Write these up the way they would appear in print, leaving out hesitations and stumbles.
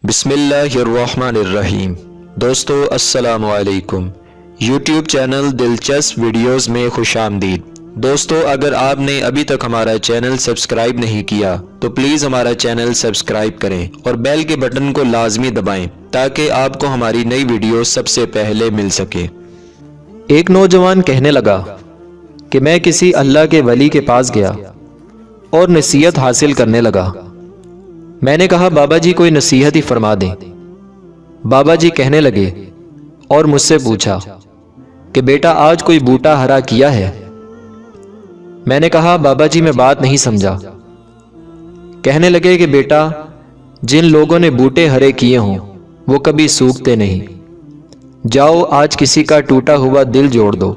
بسم اللہ الرحمن الرحیم۔ دوستو السلام علیکم۔ یوٹیوب چینل دلچسپ ویڈیوز میں خوش آمدید۔ دوستو اگر آپ نے ابھی تک ہمارا چینل سبسکرائب نہیں کیا تو پلیز ہمارا چینل سبسکرائب کریں اور بیل کے بٹن کو لازمی دبائیں تاکہ آپ کو ہماری نئی ویڈیو سب سے پہلے مل سکے۔ ایک نوجوان کہنے لگا کہ میں کسی اللہ کے ولی کے پاس گیا اور نصیحت حاصل کرنے لگا۔ میں نے کہا بابا جی کوئی نصیحت ہی فرما دیں۔ بابا جی کہنے لگے اور مجھ سے پوچھا کہ بیٹا آج کوئی بوٹا ہرا کیا ہے؟ میں نے کہا بابا جی میں بات نہیں سمجھا۔ کہنے لگے کہ بیٹا جن لوگوں نے بوٹے ہرے کیے ہوں وہ کبھی سوکھتے نہیں۔ جاؤ آج کسی کا ٹوٹا ہوا دل جوڑ دو،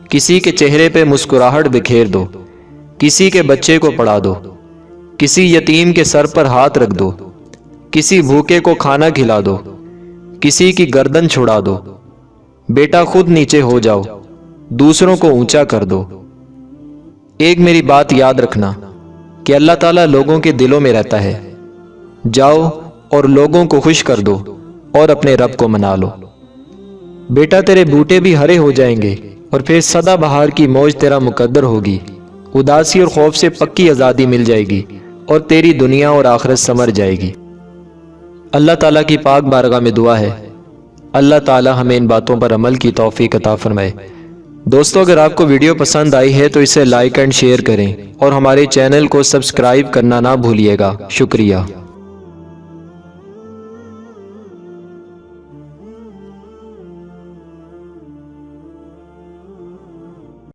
کسی کے چہرے پہ مسکراہٹ بکھیر دو، کسی کے بچے کو پڑھا دو، کسی یتیم کے سر پر ہاتھ رکھ دو، کسی بھوکے کو کھانا کھلا دو، کسی کی گردن چھڑا دو۔ بیٹا خود نیچے ہو جاؤ، دوسروں کو اونچا کر دو۔ ایک میری بات یاد رکھنا کہ اللہ تعالیٰ لوگوں کے دلوں میں رہتا ہے۔ جاؤ اور لوگوں کو خوش کر دو اور اپنے رب کو منا لو۔ بیٹا تیرے بوٹے بھی ہرے ہو جائیں گے اور پھر سدا بہار کی موج تیرا مقدر ہوگی۔ اداسی اور خوف سے پکی آزادی مل جائے گی اور تیری دنیا اور آخرت سنور جائے گی۔ اللہ تعالیٰ کی پاک بارگاہ میں دعا ہے اللہ تعالیٰ ہمیں ان باتوں پر عمل کی توفیق عطا فرمائے۔ دوستو اگر آپ کو ویڈیو پسند آئی ہے تو اسے لائک اینڈ شیئر کریں اور ہمارے چینل کو سبسکرائب کرنا نہ بھولیے گا۔ شکریہ۔